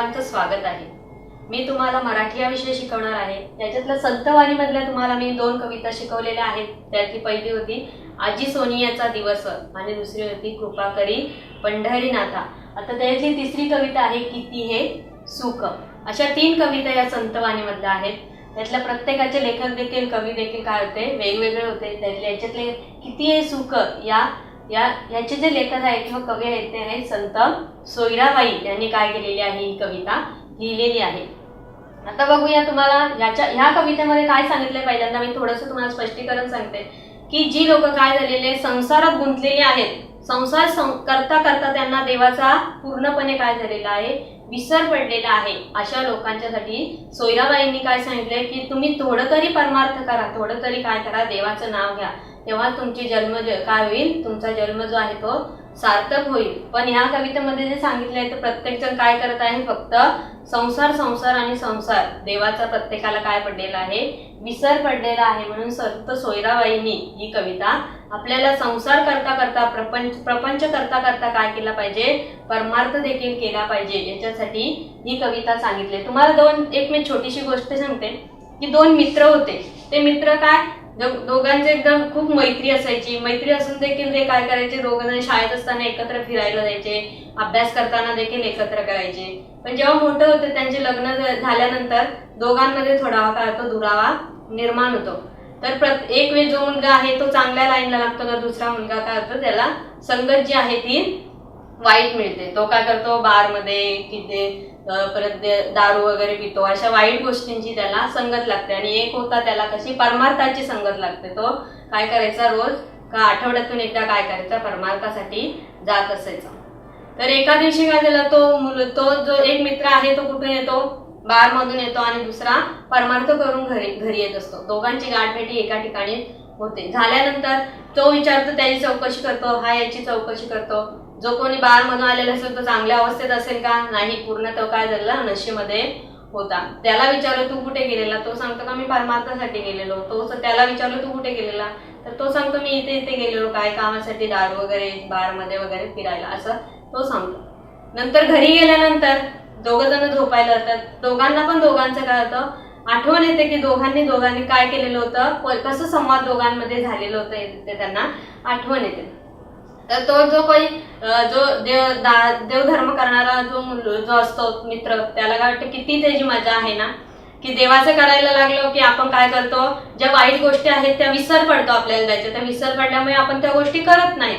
सर्वांचं स्वागत आहे। मी तुम्हाला मराठी हा विषय शिकवणार आहे। त्याच्यातल्या संतवाणी मधल्या तुम्हाला मी 2 कविता शिकवलेल्या आहेत। त्यातली पहिली होती आजी सोनियाचा दिवस आणि दुसरी होती कृपा करी पंढरीनाथा। आता त्यातली तिसरी कविता आहे किती हे सुख। अशा 3 कविता या संतवाणी मधल्या आहेत। त्यातल्या प्रत्येकाचे लेखक देखील कवी देखील काय होते वेगवेगळे होते। त्यातले याच्यातले किती हे सुख याचे जे लेखक आहेत किंवा कवी आहेत ते आहेत संत सोयराबाई यांनी काय केलेली आहे ही कविता लिहिलेली आहे। आता बघूया तुम्हाला ह्या कवितेमध्ये काय सांगितले। पहिल्यांदा मी थोडंसं तुम्हाला स्पष्टीकरण सांगते की जी लोक काय झालेले संसारात गुंतलेली आहेत, संसार करता करता त्यांना देवाचा पूर्णपणे काय झालेला आहे विसर पडलेला आहे, अशा लोकांच्यासाठी सोयराबाईंनी काय सांगितले की तुम्ही थोडं तरी परमार्थ करा, थोडं तरी काय करा देवाचं नाव घ्या, तेव्हा तुमची जन्म काय होईल, तुमचा जन्म जो आहे तो सार्थक होईल। पण ह्या कवितेमध्ये जे सांगितले आहे ते प्रत्येक जण काय करत आहे फक्त संसार संसार आणि संसार, देवाचा प्रत्येकाला काय पडलेला आहे विसर पडलेला आहे। म्हणून संत सोयराबाईंनी ही कविता आपल्याला संसार करता करता प्रपंच करता करता काय केला पाहिजे परमार्थ देखील केला पाहिजे, याच्यासाठी ही कविता सांगितली। तुम्हाला एक मी छोटीशी गोष्ट सांगते की 2 मित्र होते। ते मित्र काय दोघांचे एकदम खूप मैत्री असायची। मैत्री असून देखील ते काय करायचे दोघं शाळेत असताना एकत्र फिरायला जायचे, अभ्यास करताना देखील एकत्र करायचे। पण जेव्हा मोठे होते त्यांचे लग्न झाल्यानंतर दोघांमध्ये थोडा काय होतो दुरावा निर्माण होतो। तर एक वेळ जो मुलगा आहे तो चांगल्या लाईनला लागतो तर दुसरा मुलगा काय होतो त्याला संगत जी आहे ती वाईट मिळते। तो काय करतो बार मध्ये किती परत दारू वगैरे पितो, अशा वाईट गोष्टींची त्याला संगत लागते। आणि एक होता त्याला कशी परमार्थाची संगत लागते, तो काय करायचा रोज का आठवड्यातून एकदा काय करायचा परमार्थासाठी जात असायचा। तर एका दिवशी काय झालं तो जो एक मित्र आहे तो कुठून येतो बार मधून येतो आणि दुसरा परमार्थ करून घरी येत असतो। दोघांची गाठभेटी एका ठिकाणी होते। झाल्यानंतर तो विचारतो त्याची चौकशी करतो, हा याची चौकशी करतो। जो कोणी बार मधून आलेला असेल तो चांगल्या अवस्थेत असेल का नाही, पूर्ण तो काय झाला नशेमध्ये होता। त्याला विचारलं तू कुठे गेलेला, तो सांगतो का मी परमार्थासाठी गेलेलो। तो त्याला विचारलं तू कुठे गेलेला, तर तो सांगतो मी इथे इथे गेलेलो काय कामासाठी दारू वगैरे बार मध्ये वगैरे फिरायला, असं तो सांगतो। नंतर घरी गेल्यानंतर दोघं जण झोपायला जातात। दोघांना पण दोघांचं काय होतं आठवण येते की दोघांनी काय केलेलं होतं, कसं संवाद दोघांमध्ये झालेलं होतं ते त्यांना आठवण येते। तर तो जो काही जो देवधर्म करणारा जो असतो मित्र त्याला काय वाटतं किती त्याची मजा आहे ना की देवाचं करायला लागलो की आपण काय करतो ज्या वाईट गोष्टी आहेत त्या विसर पडतो आपल्याला त्याच्या, त्या विसर पडल्यामुळे आपण त्या गोष्टी करत नाही।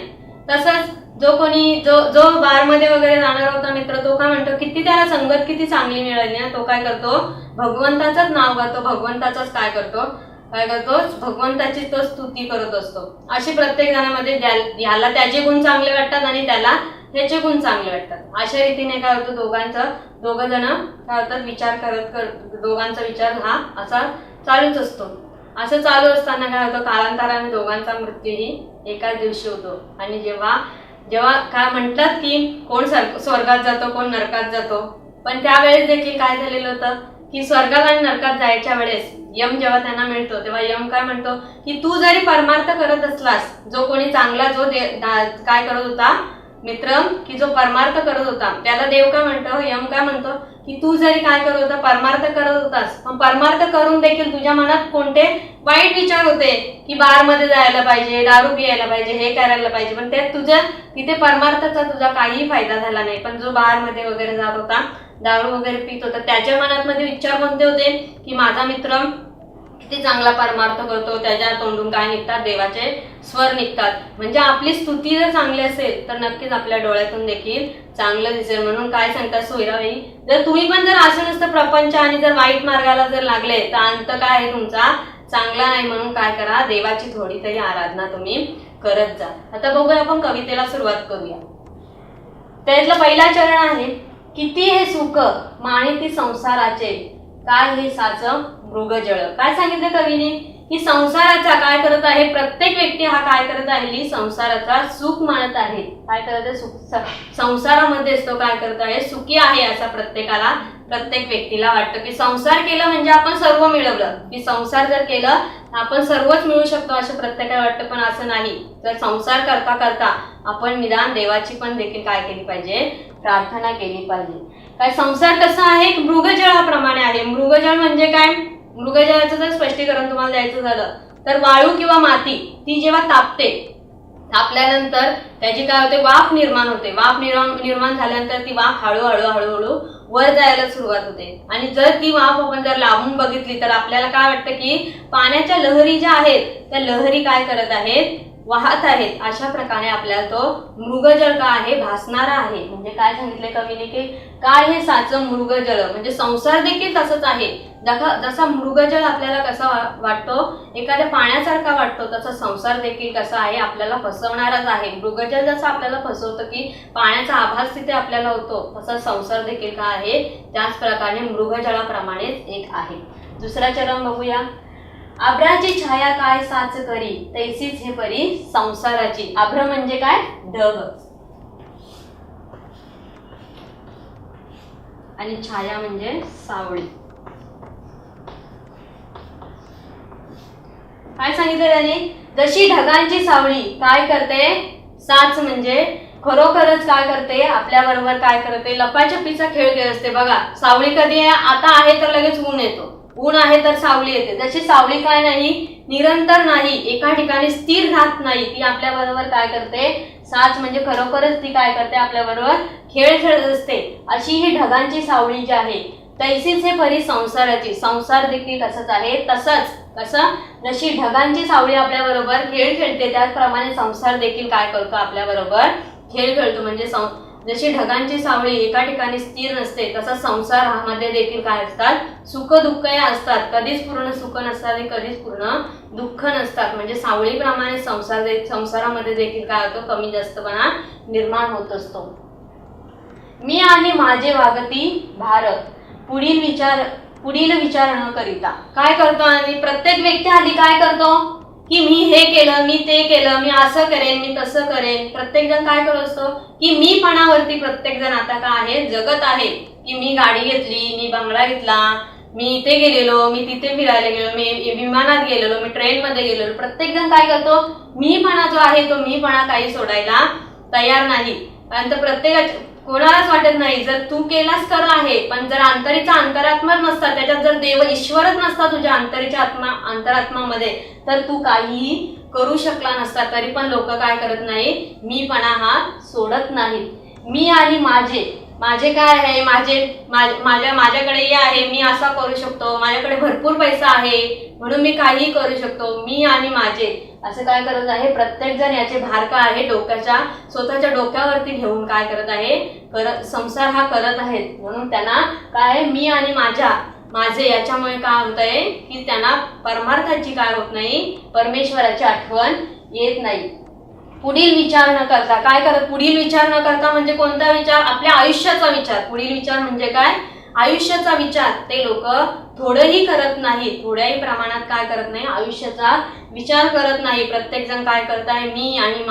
तसंच जो बार मध्ये वगैरे जाणार होता मित्र तो काय म्हणतो किती त्याला संगत किती चांगली मिळाली ना, तो काय करतो भगवंताचंच नाव गातो, भगवंताचाच काय करतो भगवंताची तो स्तुती करत असतो। अशी प्रत्येक जणांमध्ये ह्याला त्याचे गुण चांगले वाटतात आणि त्याला ह्याचे गुण चांगले वाटतात। अशा रीतीने काय होतं दोघं जण काय होतात विचार करत दोघांचा विचार हा असा चालूच असतो। असं चालू असताना काय होतं कालांतराने दोघांचा मृत्यूही एकाच दिवशी होतो। आणि जेव्हा काय म्हणतात की कोण स्वर्गात जातो कोण नरकात जातो, पण त्यावेळेस देखील काय झालेलं होतं की स्वर्गात आणि नरकात जायच्या वेळेस यम जेव्हा त्यांना मिळतो तेव्हा यम काय म्हणतो की तू जरी परमार्थ करत असलास, जो कोणी चांगला काय करत होता मित्र की जो परमार्थ करत होता त्याला देव काय म्हणतो यम काय म्हणतो की तू जरी काय करत होता परमार्थ करत होतास, पण परमार्थ करून देखील तुझ्या मनात कोणते वाईट विचार होते की बार मध्ये जायला पाहिजे, दारू पियायला पाहिजे, हे करायला पाहिजे, पण त्यात तिथे परमार्थाचा तुझा काहीही फायदा झाला नाही। पण जो बार मध्ये वगैरे जात होता दारू वगैरे पित होता त्याच्या मनात मध्ये विचार कोणते होते की माझा मित्र किती चांगला परमार्थ करतो, त्याच्या तोंडून काय निघतात देवाचे स्वर निघतात। म्हणजे आपली स्तुती जर चांगली असेल तर नक्कीच आपल्या डोळ्यातून देखील चांगलं दिसेल। म्हणून काय सांगतात सोयराबाई जर तुम्ही पण जर असं नसतं प्रपंच आणि जर वाईट मार्गाला जर लागले तर अंत काय आहे तुमचा चांगला नाही। म्हणून काय करा देवाची थोडी तरी आराधना तुम्ही करत जा। आता बघूया आपण कवितेला सुरुवात करूया। त्यातलं पहिला चरण आहे किती हे सुख माणिती संसाराचे, काय हे साच मृगजळ। काय सांगितलं कवीने की संसाराचा काय करत आहे प्रत्येक व्यक्ती हा काय करत आहे संसाराचा सुख मानत आहे। काय करत आहे संसारामध्येच तो काय करत आहे सुखी आहे असा प्रत्येक व्यक्तीला वाटतं की संसार केलं म्हणजे आपण सर्व मिळवलं, की संसार जर केलं आपण सर्वच मिळू शकतो असं प्रत्येकाला वाटतं, पण असं नाही। तर संसार करता करता आपण निदान देवाची पण देखील काय केली पाहिजे प्रार्थना केली पाहिजे। काय संसार कसा आहे, मृगजळाप्रमाणे आहे. मृगजळ म्हणजे काय, मृगजळाचं जर स्पष्टीकरण तुम्हाला द्यायचं झालं तर वाळू किंवा माती ती जेव्हा तापल्यानंतर त्याची काय होते, वाफ निर्माण होते. वाफ निर्माण झाल्यानंतर ती वाफ हळूहळू वर जायला सुरुवात होते. आणि जर ती वाफ आपण जर लांबून बघितली तर आपल्याला काय वाटतं की पाण्याच्या लहरी ज्या आहेत त्या लहरी काय करत आहेत, वाहत आहेत. अशा प्रकारे आपल्याला तो मृगजळ का आहे, भासणारा आहे. म्हणजे काय सांगितले कवीने की काय हे साचं मृगजळ, म्हणजे संसार देखील तसंच आहे. जसा मृगजळ आपल्याला कसा वाटतो, एखाद्या पाण्यासारखा वाटतो, तसा संसार देखील कसा आहे, आपल्याला फसवणारच आहे. मृगजळ जसं आपल्याला फसवतं की पाण्याचा आभास तिथे आपल्याला होतो, तसा संसार देखील काय आहे, त्याच प्रकारे मृगजळाप्रमाणेच एक आहे. दुसरा चरण बघूया. आभ्राची छाया काय साच करी, तैसीच हे परी संसाराची. आभ्र म्हणजे काय, ढग, आणि छाया म्हणजे सावळी. काय सांगितलं त्याने, जशी ढगांची सावळी काय करते, साच म्हणजे खरोखरच काय करते, आपल्या बरोबर काय करते, लपाछपीचा खेळ खेळ असते. बघा सावळी कधी आहे, आता आहे तर लगेच ऊन येतो, ऊन आहे तर सावली येते. जशी सावली काय नाही, निरंतर नाही, एका ठिकाणी स्थिर राहत नाही, ती आपल्या बरोबर काय करते, साच म्हणजे खरोखरच ती काय करते, आपल्या बरोबर खेळ खेळत असते. अशी ही ढगांची सावळी जी आहे, तैसीच हे परी संसाराची. संसार देखील तसंच आहे. तसंच कसं, जशी ढगांची सावळी आपल्या बरोबर खेळ खेळते त्याचप्रमाणे संसार देखील काय करतो, आपल्या बरोबर खेळ खेळतो. म्हणजे जशी ढगांची सावळी एका ठिकाणी स्थिर नसते, तसा संसारामध्ये देखील काय असतात, सुख दुःख या असतात. कधीच पूर्ण सुख नसतात आणि कधीच पूर्ण दुःख नसतात. म्हणजे सावळीप्रमाणे संसारामध्ये देखील काय होतं, कमी जास्तपणा निर्माण होत असतो. मी आणि माझे वागती भारत, पुढील विचार न करिता. काय करतो, आणि प्रत्येक व्यक्ती आधी काय करतो की मी हे केलं, मी ते केलं, मी असं करेन, मी तसं करेन. प्रत्येक जण काय करत असतो की मी पणावरती प्रत्येक जण आता काय आहे, जगत आहे. की मी गाडी घेतली, मी बंगला घेतला, मी इथे गेलेलो, मी तिथे फिरायला गेलो, मी विमानात गेलेलो, मी ट्रेनमध्ये गेलेलो. प्रत्येक जण काय करतो, मीपणा जो आहे तो मीपणा काही सोडायला तयार नाही. कारण प्रत्येकाच्या कोणालाच वाटत नाही, जर तू केलास कर आहे, पण जर अंतरात्मा नसता, त्याच्यात जर देव ईश्वरच नसता तुझ्या अंतरात्मामध्ये, तर तू काहीही करू शकला नसता. तरी पण लोक काय करत नाही, मीपणा हा सोडत नाही. मी आणि माझे काय आहे, माझ्याकडे हे आहे, मी असा करू शकतो, माझ्याकडे भरपूर पैसा आहे म्हणून मी काहीही करू शकतो. मी आणि माझे असं काय करत आहे, प्रत्येक जण याचे भार काय आहे, स्वतःच्या डोक्यावरती घेऊन काय करत आहे, संसार हा करत आहेत. म्हणून त्यांना काय, मी आणि माझे याच्यामुळे काय होत आहे की त्यांना परमार्थाची काय होत नाही, परमेश्वराची आठवण येत नाही. पुढील विचार न करता काय करत, पुढील विचार न करता म्हणजे कोणता विचार, आपल्या आयुष्याचा विचार. पुढील विचार म्हणजे काय, आयुष्याचा विचार. ते लोक थोडंही करत नाही, थोड्याही प्रमाणात काय करत नाही, आयुष्याचा विचार करत नाही. प्रत्येक जण काय करत आहे, मी आणि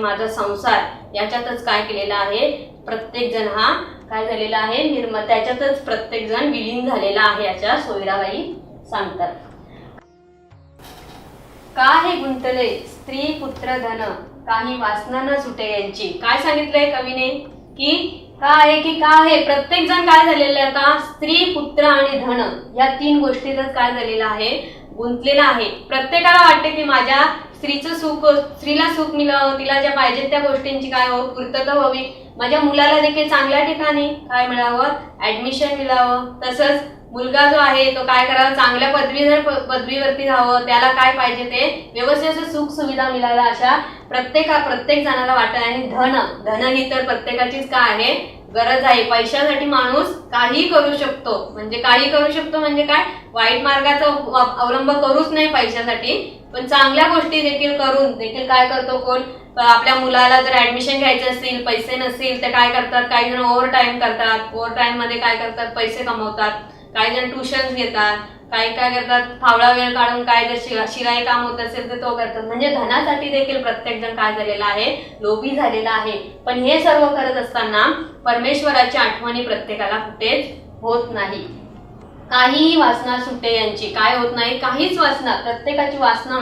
माझा संसार याच्यातच काय केलेला आहे, प्रत्येक जण हा काय झालेला आहे, त्याच्यातच प्रत्येक जण विलीन झालेला आहे, अशा सोयराबाई सांगतात. का हे गुंतले स्त्री पुत्र धन, काही वासना न सुटे यांची. काय सांगितलंय कवीने की काय आहे, की काय आहे, प्रत्येक जण काय झालेलं आहे, आता स्त्री पुत्र आणि धन या तीन गोष्टीतच काय झालेलं आहे, गुंतलेला आहे. प्रत्येकाला वाटते की माझ्या स्त्रीला सुख मिळावं, तिला ज्या पाहिजेत त्या गोष्टींची काय हो, पूर्तता व्हावी. माझ्या मुलाला देखील चांगल्या ठिकाणी काय मिळावं, ऍडमिशन मिळावं. तसंच मुलगा जो आहे तो काय करावा, चांगल्या पदवीवरती राहावं, त्याला काय पाहिजे ते व्यवस्थित सुख सुविधा मिळाला, अशा प्रत्येक जणाला वाटत. आणि धन ही तर प्रत्येकाचीच काय आहे, गरज आहे. पैशासाठी माणूस काही करू शकतो. म्हणजे काही करू शकतो म्हणजे काय, वाईट मार्गाचा अवलंब करूच नाही पैशासाठी, पण चांगल्या गोष्टी देखील करून देखील काय करतो, कोण आपल्या मुलाला जर ऍडमिशन घ्यायचे असतील, पैसे नसतील तर काय करतात, काही जण ओव्हर टाइम करतात, ओव्हर टाइम मध्ये काय करतात, पैसे कमवतात. काही जण ट्युशन्स घेतात, काही काय करतात, फावळा वेळ काढून काय जर शिलाई काम होत असेल तर तो करतात. म्हणजे धनासाठी देखील प्रत्येक जण काय झालेला आहे, लोभी झालेला आहे. पण हे सर्व करत असताना परमेश्वराची आठवणी प्रत्येकाला कुठेच होत नाही. काहीही वासना सुटे यांची. काय होत नाही, काहीच वासना. प्रत्येकाची वासना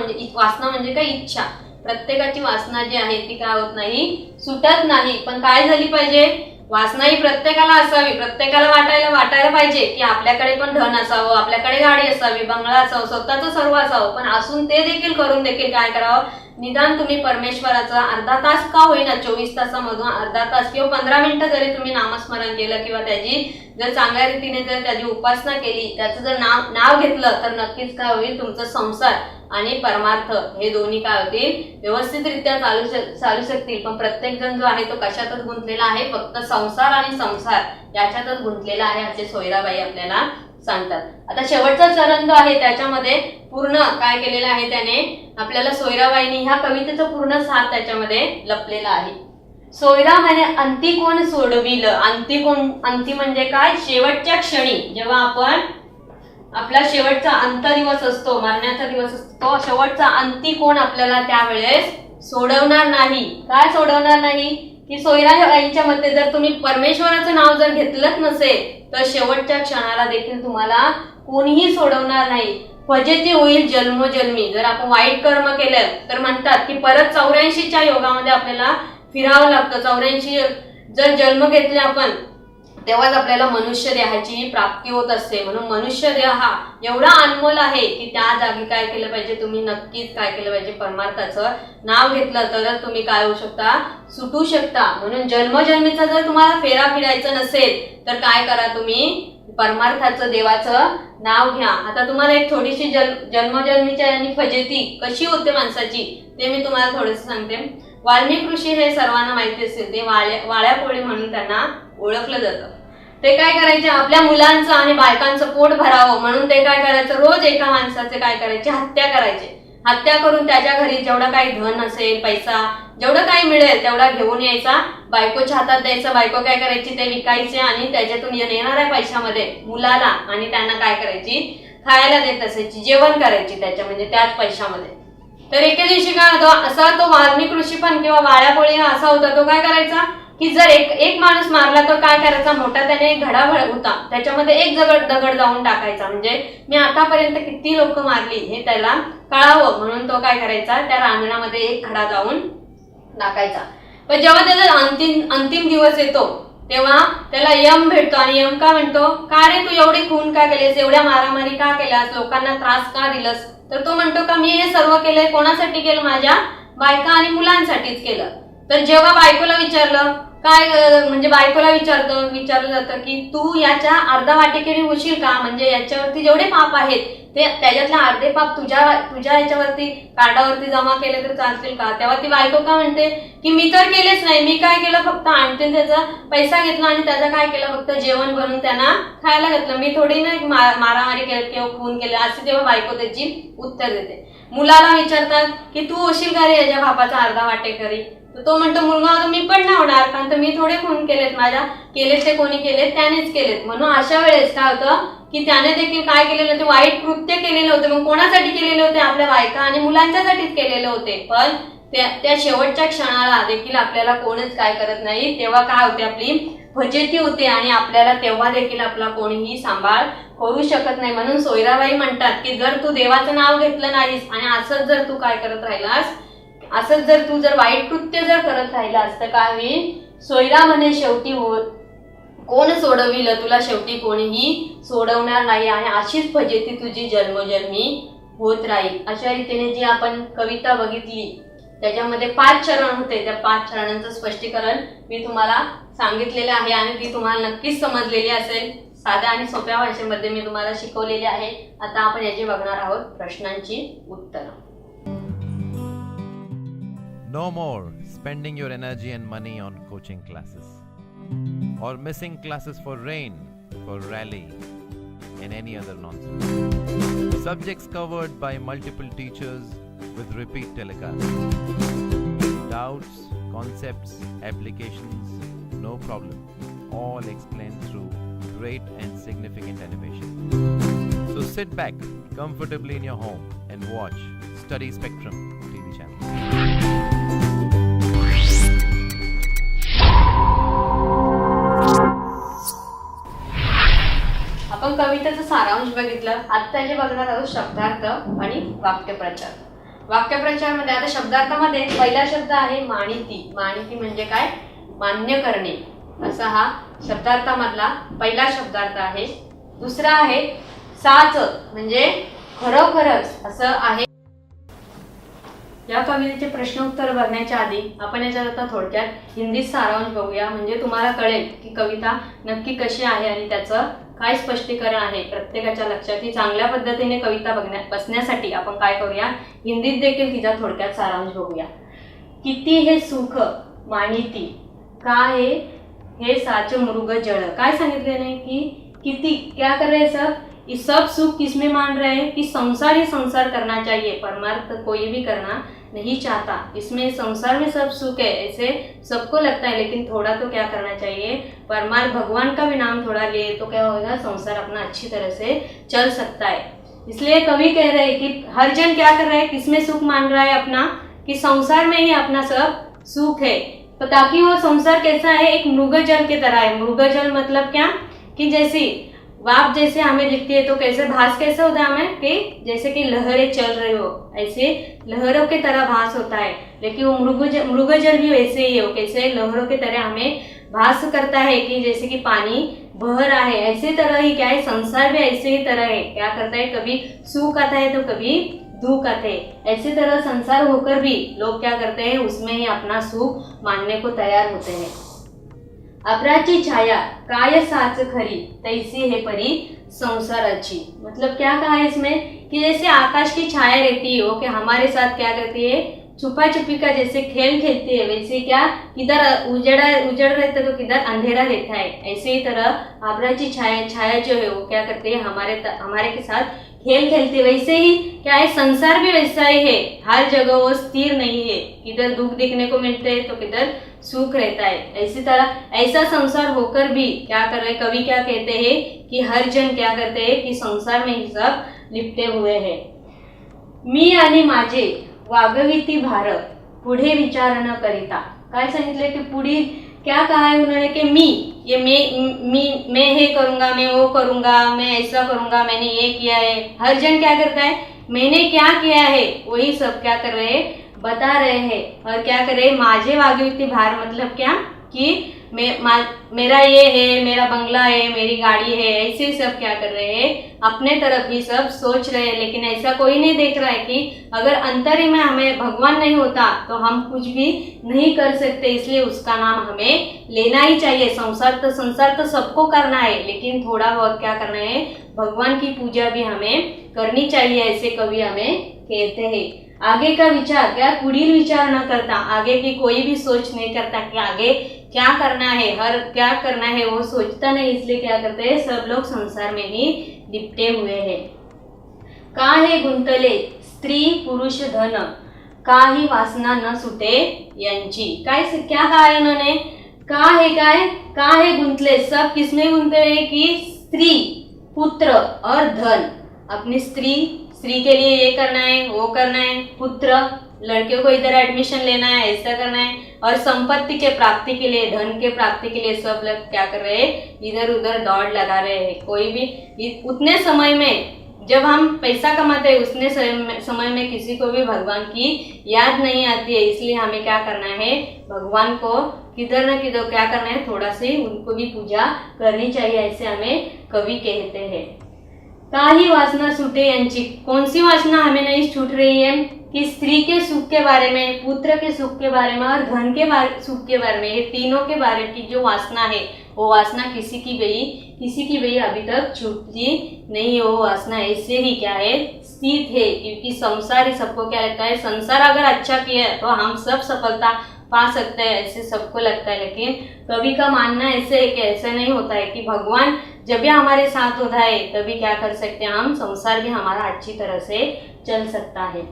म्हणजे काय, इच्छा. प्रत्येकाची वासना जी आहे ती काय होत नाही, सुटत नाही. पण काय झाली पाहिजे, वासना ही प्रत्येकाला असावी, प्रत्येकाला वाटायला पाहिजे की आपल्याकडे पण धन असावं, आपल्याकडे गाडी असावी, बंगला असावं, स्वतःचं सर्व असावं. पण असून ते देखील करून देखील काय करावं, निदान तुम्ही परमेश्वराचा अर्धा तास का होईना, 24 तासामधून अर्धा तास किंवा 15 मिनिटं जरी तुम्ही नामस्मरण केलं किंवा त्याची जर चांगल्या रीतीने जर त्याची उपासना केली, त्याचं जर नाव घेतलं, तर नक्कीच काय होईल, तुमचा संसार आणि परमार्थ हे दोन्ही काय होतील, व्यवस्थितरित्या चालू शकतील. पण प्रत्येक जण जो आहे तो कशातच गुंतलेला आहे, फक्त संसार आणि संसार याच्यातच गुंतलेला आहे, असे सोयराबाई आपल्याला सांगतात. आता शेवटचा चरण जो आहे त्याच्यामध्ये पूर्ण काय केलेलं आहे त्याने, आपल्याला सोयराबाईंनी ह्या कवितेचं पूर्ण सार त्याच्यामध्ये लपलेला आहे. सोयरा म्हणे अंती कोण सोडविलं. अंती म्हणजे काय, शेवटच्या क्षणी जेव्हा आपण आपला शेवटचा अंतदिवस असतो, मरण्याचा दिवस असतो, तो शेवटचा अंती कोण आपल्याला त्यावेळेस सोडवणार नाही. काय सोडवणार नाही की सोयराबाईंच्या मते जर तुम्ही परमेश्वराचं नाव जर घेतलंच नसेल तर शेवटच्या क्षणाला देखील तुम्हाला कोणीही सोडवणार नाही. फजिती होईल जन्मोजन्मी. जर आपण वाईट कर्म केलं तर म्हणतात की परत 84च्या योगामध्ये आपल्याला फिरावं लागतं. 84 जर जन्म घेतले आपण तेव्हाच आपल्याला मनुष्य देहाची प्राप्ती होत असते. म्हणून मनुष्य देह हा एवढा अनमोल आहे की त्या जागी काय केलं पाहिजे, तुम्ही नक्कीच काय केलं पाहिजे, परमार्थाचं नाव घेतलं तरच तुम्ही काय होऊ शकता, सुटू शकता. म्हणून जन्मजन्मीचा जर तुम्हाला फेरा फिरायचं नसेल तर काय करा, तुम्ही परमार्थाचं देवाचं नाव घ्या. आता तुम्हाला एक थोडीशी जन्मजन्मीची आणि फजिती कशी होते माणसाची ते मी तुम्हाला थोडंसं सांगते. वाल्मिक ऋषी हे सर्वांना माहिती असेल, ते वाळ्या पोळी म्हणून त्यांना ओळखलं जातं. ते काय करायचे, आपल्या मुलांचं आणि बायकांचं पोट भरावं म्हणून ते काय करायचं, रोज एका माणसाचे काय करायचे, हत्या करायचे. हत्या करून त्याच्या घरी जेवढं काही धन असेल, पैसा जेवढं काही मिळेल तेवढा घेऊन यायचा, बायकोच्या हातात द्यायचा. बायको काय करायची, ते विकायचे आणि त्याच्यातून येणाऱ्या पैशामध्ये मुलाला आणि त्यांना काय करायची, खायला देत असायची, जेवण करायची त्याच्या म्हणजे त्याच पैशामध्ये. तर एके दिवशी काय होतं, असा तो वाल्मिक ऋषी पण किंवा वाळ्यापोळी असा होता, तो काय करायचा की जर एक माणूस मारला तर काय करायचा, मोठा त्याने एक घडा होता त्याच्यामध्ये एक दगड जाऊन टाकायचा. म्हणजे मी आतापर्यंत किती लोक मारली हे त्याला कळावं म्हणून तो काय करायचा, त्या रांगणामध्ये एक घडा जाऊन टाकायचा. पण जेव्हा त्याचा अंतिम दिवस येतो तेव्हा त्याला यम भेटतो आणि यम का म्हणतो, का रे तू एवढी खून का केलीस, एवढ्या मारामारी का केल्यास, लोकांना त्रास का दिलंस. तर तो म्हणतो का मी हे सर्व केलंय कोणासाठी केलं, माझ्या बायका आणि मुलांसाठीच केलं. तर जेव्हा बायकोला विचारलं काय म्हणजे बायकोला विचारलं जातं की तू याच्या अर्धा वाटेकरी होशील का, म्हणजे याच्यावरती जेवढे पाप आहेत ते त्याच्यातले अर्धे पाप तुझ्या याच्यावरती कार्डावरती जमा केले तर चालतील का. तेव्हा ती बायको का म्हणते की मी तर केलेच नाही, मी काय केलं फक्त आणखीन त्याचा पैसा घेतला आणि त्याचं काय केलं, फक्त जेवण बनवून त्यांना खायला घातलं, मी थोडी नाही मारामारी केली किंवा खून केलं. असे तेव्हा बायको त्याची उत्तर देते. मुलाला विचारतात की तू होशील का रे याच्या बापाचा अर्धा वाटेकरी. तो म्हणतो मुलगा मी पण नाही होणार, कारण तर मी थोडे खून केलेत, माझ्या केलेत ते कोणी केलेत, त्यानेच केलेत. म्हणून अशा वेळेस काय होतं की त्याने देखील काय केलेलं होते, वाईट कृत्य केलेले होते. मग कोणासाठी केलेले होते, आपल्या बायका आणि मुलांच्यासाठीच केलेले होते. पण त्या शेवटच्या क्षणाला देखील आपल्याला कोणच काय करत नाही, तेव्हा काय होते, आपली फजिती होते आणि आपल्याला तेव्हा देखील आपला कोणीही सांभाळ करू शकत नाही. म्हणून सोयराबाई म्हणतात की जर तू देवाचं नाव घेतलं नाहीस आणि असंच जर तू काय करत राहिलास, असंच जर तू जर वाईट कृत्य जर करत राहिलास तर काय होईल, सोयरा म्हणे शेवटी कोण सोडविलं तुला, शेवटी कोणीही सोडवणार नाही आणि अशीच फजिती तुझी जन्मोजन्मी होत राहील. अशा रीतीने जी आपण कविता बघितली त्याच्यामध्ये 5 चरण होते, त्या 5 चरणांचं स्पष्टीकरण मी तुम्हाला सांगितलेलं आहे आणि ती तुम्हाला नक्कीच समजलेली असेल. साध्या आणि सोप्या भाषेमध्ये मी तुम्हाला शिकवलेली आहे. आता आपण याची बघणार आहोत प्रश्नांची उत्तरं. No more spending your energy and money on coaching classes or missing classes for rain, for rally and any other nonsense. Subjects covered by multiple teachers with repeat telecasts. Doubts, concepts, applications, no problem. All explained through great and significant animation. So sit back comfortably in your home and watch Study Spectrum TV channel. आपण कवितेचा सारांश बघितलं. आता जे बघणार आहोत शब्दार्थ आणि वाक्यप्रचार. वाक्यप्रचारमध्ये आता शब्दार्थामध्ये पहिला शब्द आहे मानिती. मानिती म्हणजे काय, मान्य करणे. असा हा शब्दार्थामधला पहिला शब्दार्थ आहे. दुसरा आहे साच, म्हणजे खरोखरच असं आहे. या कवितेचे प्रश्न उत्तर बघण्याच्या आधी आपण याच्यात आता थोडक्यात हिंदीत सारांश बघूया, म्हणजे तुम्हाला कळेल की कविता नक्की कशी आहे आणि त्याचं काय स्पष्टीकरण आहे प्रत्येकाच्या लक्षात. ही चांगल्या पद्धतीने कविता बसण्यासाठी आपण काय करूया, हिंदीत देखील तिचा थोडक्यात सारांश बघूया. किती हे सुख मानिती काय हे साच मृग जळ. काय सांगितले नाही की किती क्या कर रहे सब, ये सब सुख किसमें मान रहे हैं कि संसार ही संसार करना चाहिए, परमार्थ कोई भी करना नहीं चाहता. इसमें संसार में सब सुख है ऐसे सबको लगता है, लेकिन थोड़ा तो क्या करना चाहिए, परमार्थ भगवान का भी नाम थोड़ा ले तो क्या होगा, संसार अपना अच्छी तरह से चल सकता है. इसलिए कवि कह रहे हैं कि हर जन क्या कर रहा है, किसमें सुख मान रहा है अपना, कि संसार में ही अपना सब सुख है. तो ताकि वो संसार कैसा है, एक मृगजल की तरह है. मृगजल मतलब क्या, कि जैसी वाप जैसे हमें दिखती है तो कैसे भास कैसे होता है हमें, कि जैसे कि लहरें चल रही हो, ऐसे लहरों की तरह भास होता है. लेकिन वो मृगजल भी वैसे ही हो, कैसे लहरों की तरह हमें भास करता है कि जैसे कि पानी बह रहा है. ऐसे तरह ही क्या है, संसार भी ऐसे ही तरह है, क्या करता है, कभी सुख आता है तो कभी दुख आते हैं. ऐसी तरह संसार होकर भी लोग क्या करते हैं, उसमें ही अपना सुख मानने को तैयार होते हैं. अपराची छाया काय साच खरी तैसी है परी संसाराची. मतलब क्या कहा है इसमें, कि जैसे आकाश की छाया रहती है वो कि हमारे साथ क्या करती है, छुपा छुपी का जैसे खेल खेलती है, वैसे क्या किधर उजड़ रहता है तो किधर अंधेरा रहता है. ऐसे ही तरह अपराची छाया जो है वो क्या करती है, हमारे के साथ खेल खेलते. वैसे ही क्या है, संसार भी वैसा ही है, हर जगह वो स्थिर नहीं है, किधर दुख देखने को मिलते हैं तो किधर सुख रहता है. इसी तरह ऐसा संसार होकर भी क्या कर रहे, कवि क्या कहते हैं कि हर जन क्या करते हैं कि संसार में ही सब लिपटे हुए हैं. मी आणि माझे वागविती भार पुढे विचार न करिता. काय सांगितले की पुढे क्या कहा है उन्होंने कि मैं हे करूंगा, मैं वो करूंगा, मैं ऐसा करूंगा, मैंने ये किया है. हर जन क्या करता है, मैंने क्या किया है वही सब क्या कर रहे हैं, बता रहे हैं. और क्या कर रहे हैं, माझे वागविती भार मतलब क्या, कि मेरा ये है, मेरा बंगला है, मेरी गाड़ी है, ऐसे सब क्या कर रहे हैं, अपने तरफ ही सब सोच रहे हैं. लेकिन ऐसा कोई नहीं देख रहा है कि अगर अंतर में हमें भगवान नहीं होता तो हम कुछ भी नहीं कर सकते. इसलिए उसका नाम हमें लेना ही चाहिए. संसार तो सबको करना है, लेकिन थोड़ा बहुत क्या करना है, भगवान की पूजा भी हमें करनी चाहिए. ऐसे कवि हमें कहते हैं. आगे का विचार क्या, पुढील विचार न करता, आगे की कोई भी सोच नहीं करता कि आगे क्या करना है, हर क्या करना है वो सोचता नहीं. इसलिए क्या करते हैं, सब लोग संसार में ही लिपटे हुए हैं. काहे गुंतले स्त्री पुरुष धन काही वासना न सुटे यांची. क्या कहा है उन्होंने, काहे गुंतले, सब किसमें गुंतले हैं, कि स्त्री पुत्र और धन. अपनी स्त्री के लिए ये करना है, वो करना है, पुत्र लड़कियों को इधर एडमिशन लेना है, ऐसा करना है, और संपत्ति के प्राप्ति के लिए, धन के प्राप्ति के लिए सब लोग क्या कर रहे हैं, इधर उधर दौड़ लगा रहे हैं. कोई भी उतने समय में जब हम पैसा कमाते हैं उतने समय में किसी को भी भगवान की याद नहीं आती है. इसलिए हमें क्या करना है, भगवान को किधर न किधर क्या करना है, थोड़ा सी उनको भी पूजा करनी चाहिए. ऐसे हमें कवि कहते हैं. काही वासना सुटे यांची. कौन सी वासना हमें नहीं छूट रही है, कि स्त्री के सुख के बारे में, पुत्र के सुख के बारे में और धन के सुख के बारे में, ये तीनों के बारे की जो वासना है वो वासना किसी की भी अभी तक छूटती नहीं है. वो वासना ऐसे ही क्या है, स्थित है. क्योंकि संसार ही सबको क्या लगता है, संसार अगर अच्छा किया है तो हम सब सफलता पा सकते हैं, ऐसे सबको लगता है. लेकिन कवि का मानना ऐसे है कि ऐसा नहीं होता है, कि भगवान जब भी हमारे साथ होता है तभी क्या कर सकते हैं हम, संसार भी हमारा अच्छी तरह से चल सकता है.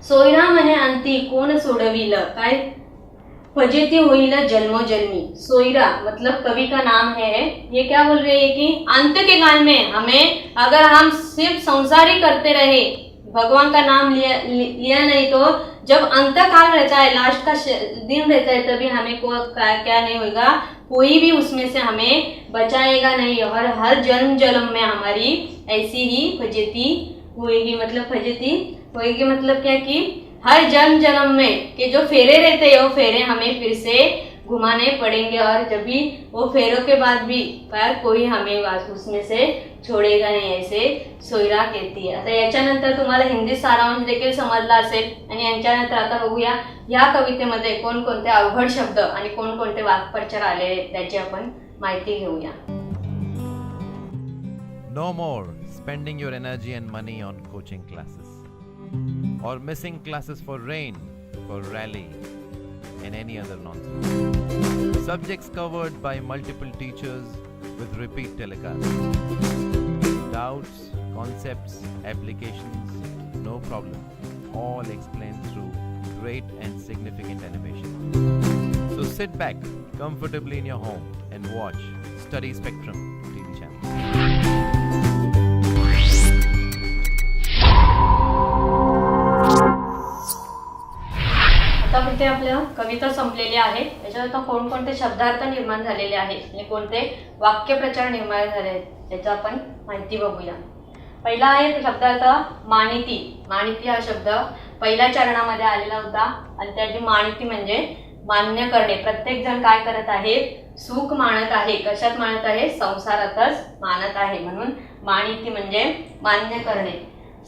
सोयरा मने अंती कोण सोडविल काय फजेती होईल जन्मोजन्मी. सोयरा मतलब कवि का नाम है. ये क्या बोल रहे हैं कि अंत के काल में हमें, अगर हम सिर्फ संसार ही करते रहे, भगवान का नाम लिया नहीं, तो जब अंत काल रहता है, लास्ट का दिन रहता है, तभी हमें क्या नहीं होगा, कोई भी उसमें से हमें बचाएगा नहीं. और हर जन्म में हमारी ऐसी ही फजेती होएगी. मतलब फजेती होएगी मतलब क्या, कि हर जन्म जन्म में कि जो फेरे रहते हैं वो फेरे हमें फिर से घुमाने पड़ेंगे और जब भी वो फेरों के बाद भी पर कोई हमें उसमें से छोडेगा नाही, ऐसे सोयरा कहती आहे. आता याच्यानंतर तुम्हाला हिंदी सारांश देखील समजला असेल आणि यांच्यानंतर आता बघूया या कवितेमध्ये कोणकोणते अवघड शब्द आणि कोणकोणते वाक्प्रचार आले त्याची आपण माहिती घेऊया. No more spending your energy and money on coaching classes or missing classes for rain, for rally, and any other nonsense. Subjects covered by multiple teachers with repeat telecasts. Doubts, concepts, applications, no problem. All explained through great and significant animation. So sit back comfortably in your home and watch Study Spectrum TV channel. आता आपल्या कविता संपलेली आहे. याच्यात आता कोणकोणते शब्दार्थ निर्माण झालेले आहेत आणि कोणते वाक्यप्रचार निर्माण झाले आहेत त्याची आपण माहिती बघूया. पहिला आहे शब्दार्थ मानिती. मानिती हा शब्द पहिल्या चरणामध्ये आलेला होता आणि त्याची मानिती म्हणजे मान्य करणे. प्रत्येक जण काय करत आहे, सुख मानत आहे. कशात मानत आहे, संसारातच मानत आहे, म्हणून मानिती म्हणजे मान्य करणे.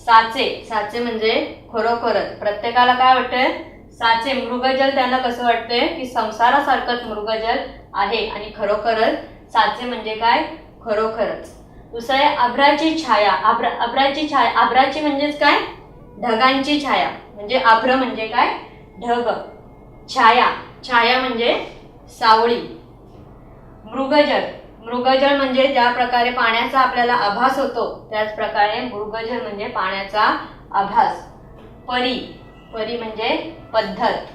साचे. साचे म्हणजे खरोखरच प्रत्येकाला काय वाटतंय, साचे मृगजल त्यांना कसं वाटतंय की संसारासारखंच मृगजल आहे आणि खरोखरच साचे म्हणजे काय, खरोखरच. दुसरं आहे अभ्राची छाया. अभ्राची छाया. अभ्राची म्हणजेच काय, ढगांची छाया. म्हणजे अभ्र म्हणजे काय, ढग. छाया. छाया म्हणजे सावळी. मृगजल. मृगजल म्हणजे ज्या प्रकारे पाण्याचा आपल्याला आभास होतो त्याच प्रकारे मृगजल म्हणजे पाण्याचा आभास. परी. परी म्हणजे पद्धत.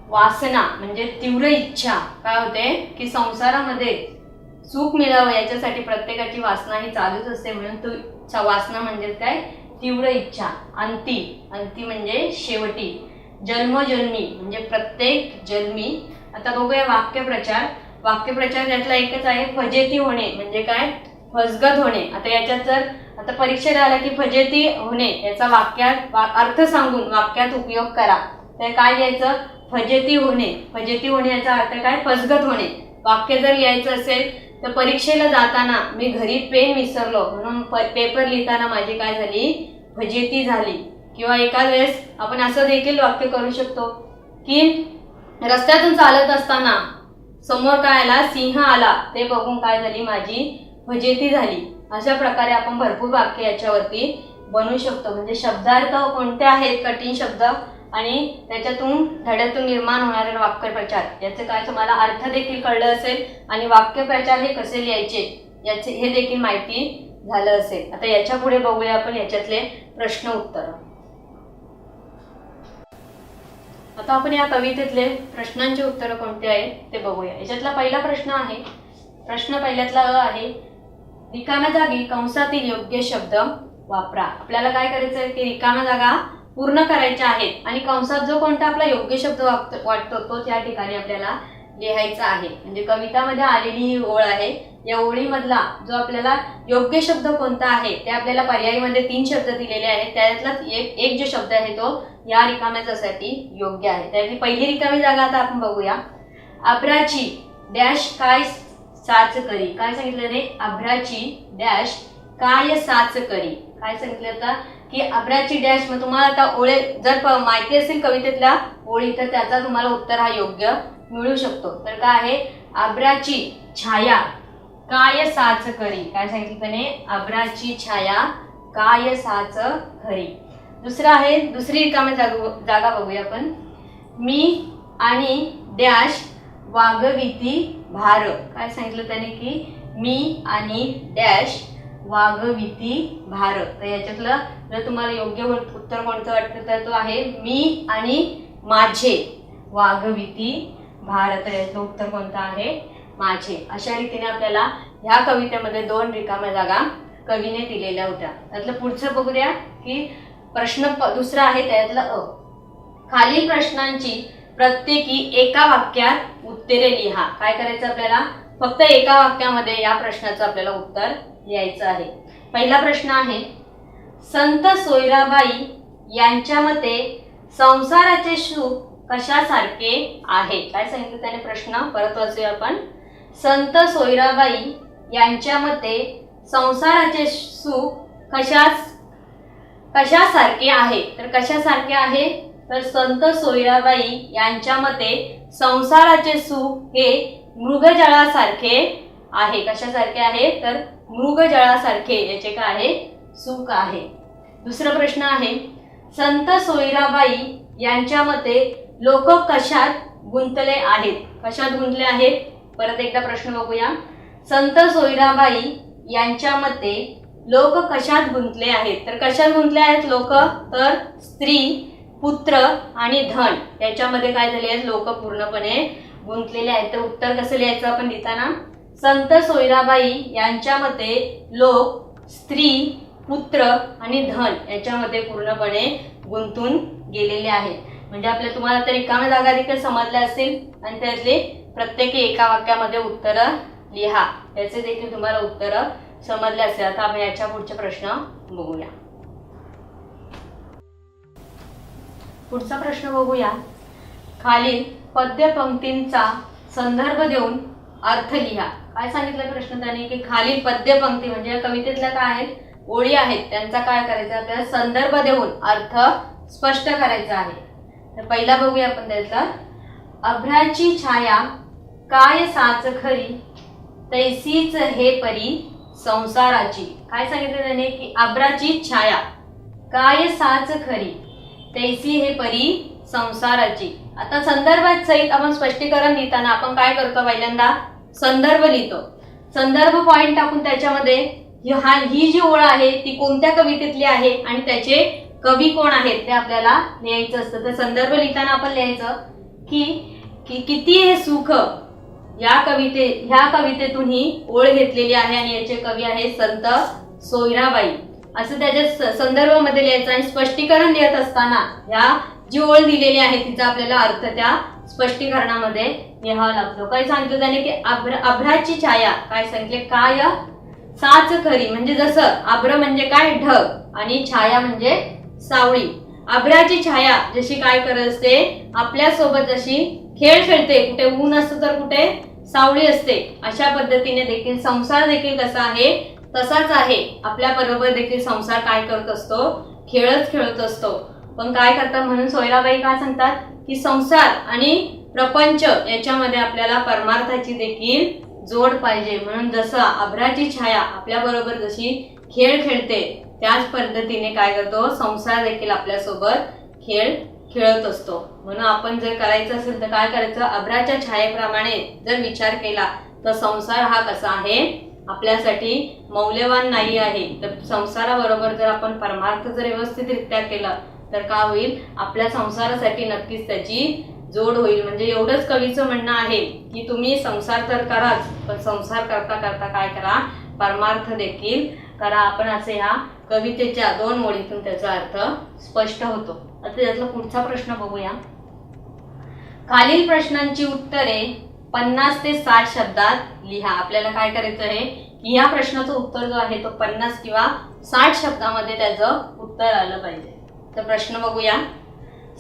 वासना म्हणजे तीव्र इच्छा. काय होते की संसारामध्ये सुख मिळावं याच्यासाठी प्रत्येकाची वासना ही चालूच असते, म्हणून तो वासना म्हणजे काय, तीव्र इच्छा. अंती. अंती म्हणजे शेवटी. जन्मजन्मी म्हणजे प्रत्येक जन्मी. आता बघूया वाक्यप्रचार. वाक्यप्रचार त्यातला एकच आहे फजेती होणे म्हणजे काय, फसगत होणे. आता याच्यात जर आता परीक्षेला आला की फजेती होणे याचा वाक्यात अर्थ सांगून वाक्यात उपयोग करा, तर काय लिहायचं, फजेती होणे. फजेती होणे याचा अर्थ काय, फसगत होणे. वाक्य जर लिहायचं असेल तर परीक्षेला जाताना मी घरी पेन विसरलो म्हणून पेपर लिहिताना माझी काय झाली, फजेती झाली. किंवा एखाद वेळेस आपण असं देखील वाक्य करू शकतो की रस्त्यातून चालत असताना समोर काय आला, सिंह आला, ते बघून काय झाली, माझी फजेती झाली. अशा प्रकारे आपण भरपूर वाक्य याच्यावरती बनवू शकतो. म्हणजे शब्दार्थ कोणते आहेत, कठीण शब्द आणि त्याच्यातून धड्यातून निर्माण होणारे वाक्यप्रचार याचे काय तुम्हाला अर्थ देखील कळलं असेल आणि वाक्यप्रचार हे कसे लिहायचे याचे हे देखील माहिती झालं असेल. आता याच्या पुढे बघूया आपण याच्यातले प्रश्न उत्तर. आता आपण या कवितेतले प्रश्नांचे उत्तर कोणते आहेत ते बघूया. याच्यातला पहिला प्रश्न आहे, प्रश्न पहिल्यातला आहे, रिकाम्या जागी कंसातील योग्य शब्द वापरा. आपल्याला काय करायचं आहे की रिकाम्या जागा पूर्ण करायच्या आहेत आणि कंसात जो कोणता आपला योग्य शब्द वाटतो तो त्या ठिकाणी आपल्याला लिहायचा आहे. म्हणजे कवितामध्ये आलेली ही ओळ आहे, या ओळीमधला जो आपल्याला योग्य शब्द कोणता आहे ते आपल्याला पर्यायीमध्ये 3 शब्द दिलेले आहेत, त्यातला एक जो शब्द आहे तो या रिकाम्या जागेसाठी योग्य आहे. त्याची पहिली रिकामी जागा आता आपण बघूया. अभ्राची डॅश काय साच करी. काय सांगितलं रे, अभ्राची डॅश काय साच करी. काय सांगितलं आता की अभ्राची डॅश. मग तुम्हाला आता ओळे जर माहिती असेल कवितेतल्या ओळी तर त्याचा तुम्हाला उत्तर हा योग्य मिळू शकतो. तर काय आहे, अभ्राची छाया काय साच करी. काय सांगितलं त्याने, अभ्राची छाया काय साच खरी. दुसरा आहे, दुसरी रिकामी जागा बघूया आपण. मी आणि डॅश वागविती भार. काय सांगितलं त्याने की मी आणि डॅश वागविती भार. तर याच्यातलं जर तुम्हाला योग्य उत्तर कोणतं वाटतं तर तो आहे मी आणि माझे वागविती भार. तर याचं उत्तर कोणतं आहे, माझे. अशा रीतीने आपल्याला ह्या कवितेमध्ये 2 रिकाम्या जागा कवीने दिलेल्या होत्या. त्यातलं पुढचं बघूया की प्रश्न दुसरा आहे, त्यातलं अ. खालील प्रश्नांची प्रत्येकी एका वाक्यात उत्तरे लिहा. काय करायचं आपल्याला, फक्त एका वाक्यामध्ये या प्रश्नाचं आपल्याला उत्तर लिहायचं आहे. पहिला प्रश्न आहे, संत सोयराबाई यांच्या मते संसाराचे सुख कशासारखे आहे? काय सांगितलं त्याने प्रश्न? परत वाचूया आपण. संत सोयराबाई यांच्या मते संसाराचे सुख कशासारखे आहे? तर कशासारखे आहे? तर संत सोयराबाई यांच्या मते संसाराचे सुख हे मृगजळासारखे आहे. कशासारखे आहे? तर मृगजळासारखे याचे काय आहे? सुख आहे. दुसरा प्रश्न आहे, संत सोयराबाई यांच्या मते लोक कशात गुंतले आहेत? कशात गुंतले आहेत? परत एकदा प्रश्न बघूया. संत सोयराबाई यांच्या मते लोक कशात गुंतले आहेत? तर कशात गुंतले आहेत लोक? तर स्त्री, पुत्र आणि धन याच्यामध्ये काय झाले आहेत? लोक पूर्णपणे गुंतलेले आहेत. तर उत्तर कसं लिहायचं आपण लिहिताना? संत सोयराबाई यांच्या मते लोक स्त्री, पुत्र आणि धन याच्यामध्ये पूर्णपणे गुंतून गेलेले आहेत. म्हणजे आपल्या तुम्हाला तर रिकाम्या जागा देखील समजल्या असतील आणि त्यातले प्रत्येकी एका वाक्यामध्ये उत्तरं लिहा. याचे देखील तुम्हाला उत्तरं समजले असेल. आता आपण याच्या पुढचे प्रश्न बघूया. पुढचा प्रश्न बघूया. खालील पद्यपंक्तींचा संदर्भ देऊन अर्थ लिहा. काय सांगितलं प्रश्न त्याने? की खालील पद्यपंक्ती म्हणजे या कवितेतल्या काय आहेत? ओळी आहेत. त्यांचा काय करायचा? आपल्याला संदर्भ देऊन अर्थ स्पष्ट करायचा आहे. तर पहिला बघूया आपण त्यातला. अभ्राची छाया काय साच खरी, तैसीच हे परी संसाराची. काय सांगितलं त्याने? की अभ्राची छाया काय साच खरी, तैसी हे परी संसाराची. आता संदर्भात सहित आपण स्पष्टीकरण लिहिताना आपण काय करतो? पहिल्यांदा संदर्भ लिहितो. संदर्भ पॉइंट टाकून त्याच्यामध्ये ही जी ओळ आहे ती कोणत्या कवितेतली आहे आणि त्याचे कवी कोण आहेत ते आपल्याला लिहायचं असतं. तर संदर्भ लिहिताना आपण लिहायचं की किती हे सुख ह्या कवितेतून ही ओळ घेतलेली आहे आणि याचे कवी आहे संत सोयराबाई असं त्याच्या संदर्भामध्ये लिहायचं. आणि स्पष्टीकरण लिहित असताना ह्या जी ओळ दिलेली आहे तिचा आपल्याला अर्थ त्या स्पष्टीकरणामध्ये लिहावा लागतो. काय सांगितलं त्याने? की अभ्राची छाया काय सांगितले? काय साच खरी म्हणजे जसं आभ्र म्हणजे काय? ढग आणि छाया म्हणजे सावळी. अभ्राची छाया जशी काय करत असते? आपल्या सोबत जशी खेळ खेळते, कुठे ऊन असतं तर कुठे सावळी असते, अशा पद्धतीने देखील संसार देखील कसा आहे? तसाच आहे. आपल्या बरोबर देखील संसार काय करत असतो? खेळत असतो. पण काय करतात? म्हणून सोयराबाई काय सांगतात? की संसार आणि प्रपंच याच्यामध्ये आपल्याला परमार्थाची देखील जोड पाहिजे. म्हणून जसं अभ्राची छाया आपल्या बरोबर जशी खेळ खेळते त्याच पद्धतीने काय करतो? संसार देखील आपल्यासोबत खेळत असतो. म्हणून आपण जर करायचं असेल तर काय करायचं? अभ्राच्या छायेप्रमाणे जर विचार केला तर संसार हा कसा आहे? आपल्यासाठी मौल्यवान नाही आहे. तर संसाराबरोबर जर आपण परमार्थ जर व्यवस्थितरित्या केला तर काय होईल? आपल्या संसारासाठी नक्कीच त्याची जोड होईल. म्हणजे एवढंच कवीचं म्हणणं आहे की तुम्ही संसार तर कराच, पण संसार करता करता काय करा? परमार्थ देखील करा. आपण असे ह्या कवितेच्या 2 ओळीतून त्याचा अर्थ स्पष्ट होतो. आता त्यातला पुढचा प्रश्न बघूया. खालील प्रश्नांची उत्तरे 50 ते 60 शब्दात लिहा. आपल्याला काय करायचं आहे? की ह्या प्रश्नाचं उत्तर जो आहे तो 50 किंवा 60 शब्दामध्ये त्याचं उत्तर आलं पाहिजे. तर प्रश्न बघूया.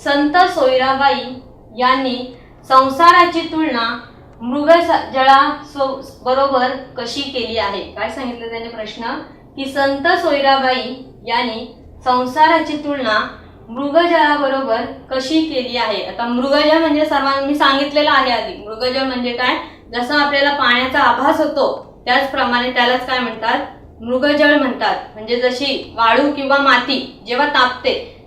संत सोयराबाई यांनी संसाराची तुलना मृगजळा बरोबर कशी केली आहे? काय सांगितलं त्याने प्रश्न? की संत सोयराबाई यांनी संसाराची तुलना मृगजळाबरोबर कशी केली आहे? आता मृगजळ म्हणजे सर्वांनी मी सांगितलेलं आहे आधी. मृगजळ म्हणजे काय? जसं आपल्याला पाण्याचा आभास होतो त्याचप्रमाणे त्यालाच काय म्हणतात? मृगजळ म्हणतात. म्हणजे जशी वाळू किंवा माती जेव्हा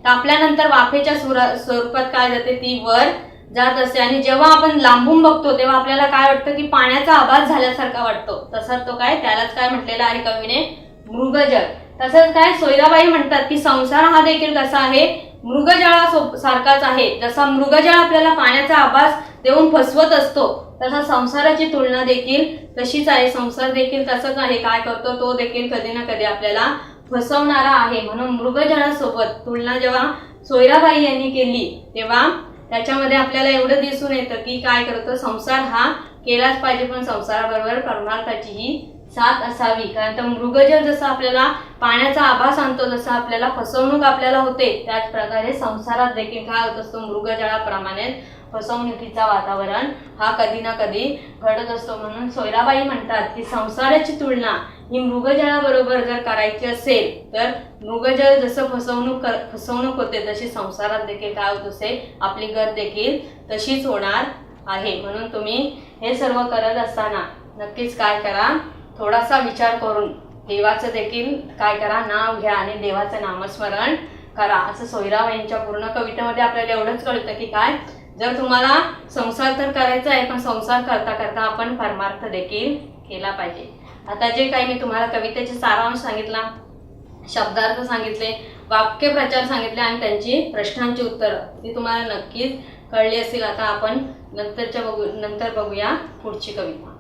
तापल्यानंतर वाफेच्या स्वरूपात काय जाते? ती वर जात असते. आणि जेव्हा आपण लांबून बघतो तेव्हा आपल्याला काय वाटतं? की पाण्याचा आभास झाल्यासारखा वाटतो. तसाच तो काय? त्यालाच काय म्हटलेला आहे कवीने? मृगजळ. तसंच काय सोयराबाई म्हणतात की संसार हा देखील कसा आहे? मृगजळा सारखाच आहे. जसा मृगजळ आपल्याला पाण्याचा आभास देऊन फसवत असतो तसा संसाराची तुलना देखील तशीच आहे. संसार देखील तसंच आहे. काय करतो? तो देखील कधी ना कधी आपल्याला फसवणारा आहे. म्हणून मृगजळासोबत तुलना जेव्हा सोयराबाई यांनी केली तेव्हा त्याच्यामध्ये आपल्याला एवढं दिसून येतं की काय करतो? संसार हा केलाच पाहिजे, पण संसाराबरोबर परमार्थाचीही साथ असावी. कारण तर मृगजळ जसं आपल्याला पाण्याचा आभास आणतो, जसं आपल्याला फसवणूक आपल्याला होते, त्याच प्रकारे संसारात देखील काय होत असतो, मृगजळाप्रमाणे फसवणुकीचा वातावरण हा कधी ना कधी घडत असतो. म्हणून सोयराबाई म्हणतात की संसाराची तुलना ही मृगजळाबरोबर जर करायची असेल तर मृगजळ जसं फसवणूक होते तशी संसारात देखील काय होत असे, आपली गत देखील तशीच होणार आहे. म्हणून तुम्ही हे सर्व करत असताना नक्कीच काय करा, थोडासा विचार करून देवाचं देखील काय करा, नाव घ्या आणि देवाचं नामस्मरण करा. असं सोयराबाईंच्या पूर्ण कवितेमध्ये आपल्याला एवढंच कळतं की काय, जर तुम्हाला संसार तर करायचा आहे पण संसार करता करता आपण परमार्थ देखील केला पाहिजे. आता जे काही मी तुम्हाला कवितेचे सारांश सांगितला, शब्दार्थ सांगितले, वाक्यप्रचार सांगितले आणि त्यांची प्रश्नांची उत्तरं ती तुम्हाला नक्कीच कळली असतील. आता आपण नंतर बघूया पुढची कविता.